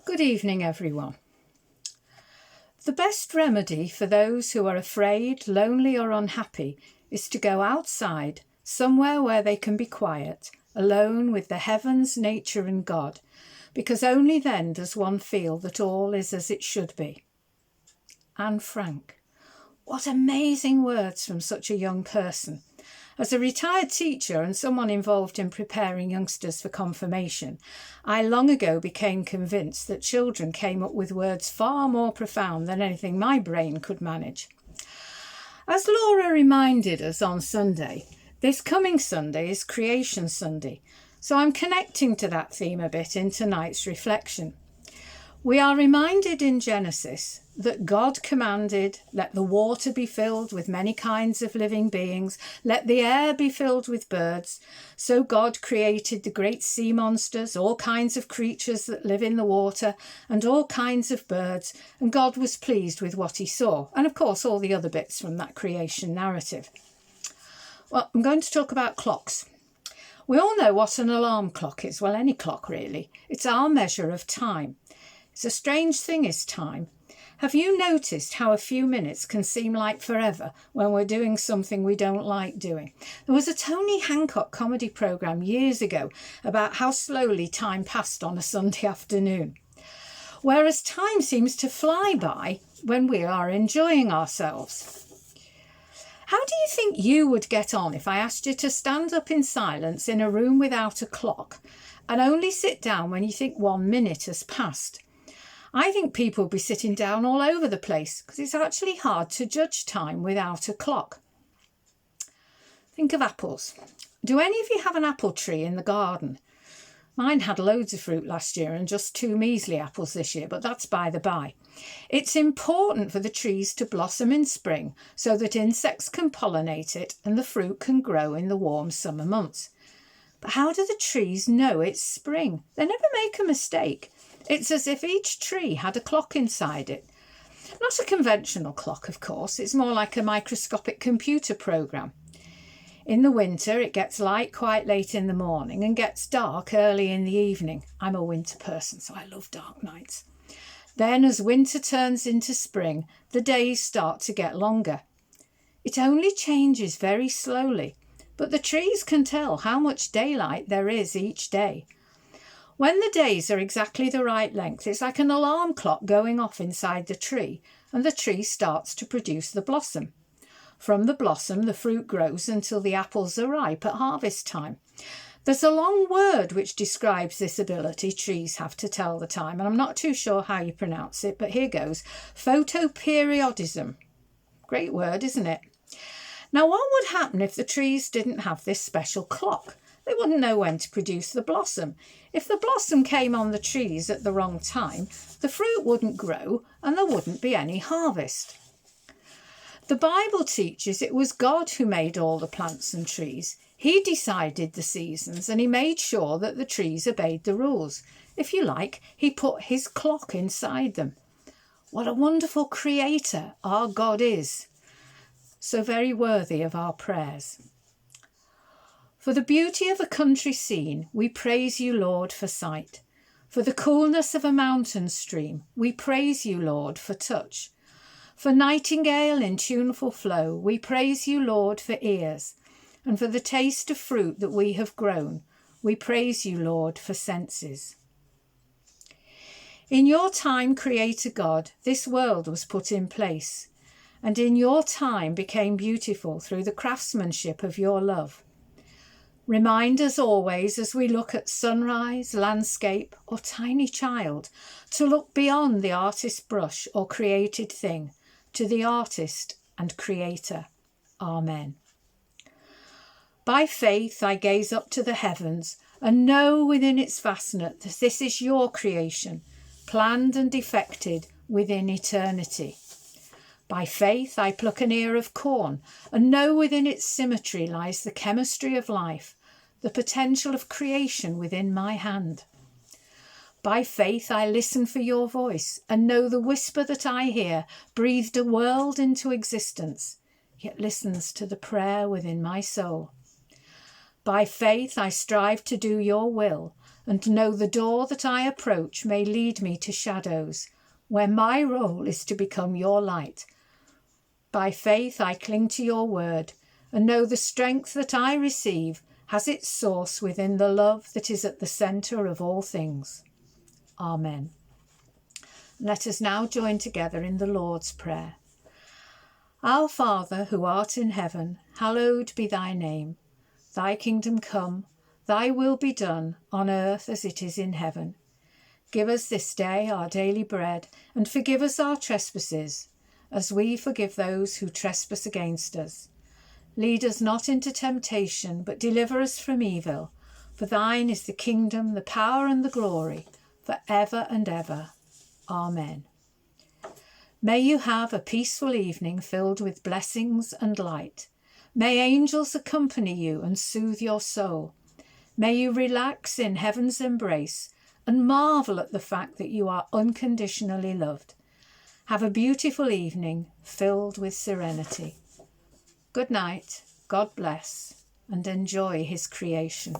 Good evening, everyone. The best remedy for those who are afraid, lonely, or unhappy is to go outside, somewhere where they can be quiet, alone with the heavens, nature, and God, because only then does one feel that all is as it should be. Anne Frank. What amazing words from such a young person. As a retired teacher and someone involved in preparing youngsters for confirmation, I long ago became convinced that children came up with words far more profound than anything my brain could manage. As Laura reminded us on Sunday, this coming Sunday is Creation Sunday, so I'm connecting to that theme a bit in tonight's reflection. We are reminded in Genesis that God commanded, let the water be filled with many kinds of living beings, let the air be filled with birds. So God created the great sea monsters, all kinds of creatures that live in the water, and all kinds of birds, and God was pleased with what he saw, and of course all the other bits from that creation narrative. Well, I'm going to talk about clocks. We all know what an alarm clock is, well, any clock really. It's our measure of time. It's a strange thing, is time. Have you noticed how a few minutes can seem like forever when we're doing something we don't like doing? There was a Tony Hancock comedy programme years ago about how slowly time passed on a Sunday afternoon. Whereas time seems to fly by when we are enjoying ourselves. How do you think you would get on if I asked you to stand up in silence in a room without a clock and only sit down when you think 1 minute has passed? I think people will be sitting down all over the place because it's actually hard to judge time without a clock. Think of apples. Do any of you have an apple tree in the garden? Mine had loads of fruit last year and just 2 measly apples this year, but that's by the by. It's important for the trees to blossom in spring so that insects can pollinate it and the fruit can grow in the warm summer months. But how do the trees know it's spring? They never make a mistake. It's as if each tree had a clock inside it. Not a conventional clock, of course. It's more like a microscopic computer program. In the winter, it gets light quite late in the morning and gets dark early in the evening. I'm a winter person, so I love dark nights. Then, as winter turns into spring, the days start to get longer. It only changes very slowly, but the trees can tell how much daylight there is each day. When the days are exactly the right length, it's like an alarm clock going off inside the tree, and the tree starts to produce the blossom. From the blossom, the fruit grows until the apples are ripe at harvest time. There's a long word which describes this ability trees have to tell the time, and I'm not too sure how you pronounce it, but here goes. Photoperiodism. Great word, isn't it? Now, what would happen if the trees didn't have this special clock? They wouldn't know when to produce the blossom. If the blossom came on the trees at the wrong time, the fruit wouldn't grow and there wouldn't be any harvest. The Bible teaches it was God who made all the plants and trees. He decided the seasons and he made sure that the trees obeyed the rules. If you like, he put his clock inside them. What a wonderful creator our God is. So very worthy of our prayers. For the beauty of a country scene, we praise you, Lord, for sight. For the coolness of a mountain stream, we praise you, Lord, for touch. For nightingale in tuneful flow, we praise you, Lord, for ears. And for the taste of fruit that we have grown, we praise you, Lord, for senses. In your time, Creator God, this world was put in place, and in your time became beautiful through the craftsmanship of your love. Remind us always as we look at sunrise, landscape or tiny child to look beyond the artist's brush or created thing to the artist and creator. Amen. By faith I gaze up to the heavens and know within its vastness that this is your creation, planned and effected within eternity. By faith I pluck an ear of corn and know within its symmetry lies the chemistry of life, the potential of creation within my hand. By faith I listen for your voice and know the whisper that I hear breathed a world into existence, yet listens to the prayer within my soul. By faith I strive to do your will, and know the door that I approach may lead me to shadows, where my role is to become your light. By faith I cling to your word, and know the strength that I receive has its source within the love that is at the centre of all things. Amen. Let us now join together in the Lord's Prayer. Our Father, who art in heaven, hallowed be thy name. Thy kingdom come, thy will be done, on earth as it is in heaven. Give us this day our daily bread, and forgive us our trespasses, as we forgive those who trespass against us. Lead us not into temptation, but deliver us from evil. For thine is the kingdom, the power, and the glory, for ever and ever. Amen. May you have a peaceful evening filled with blessings and light. May angels accompany you and soothe your soul. May you relax in heaven's embrace and marvel at the fact that you are unconditionally loved. Have a beautiful evening filled with serenity. Good night, God bless, and enjoy his creation.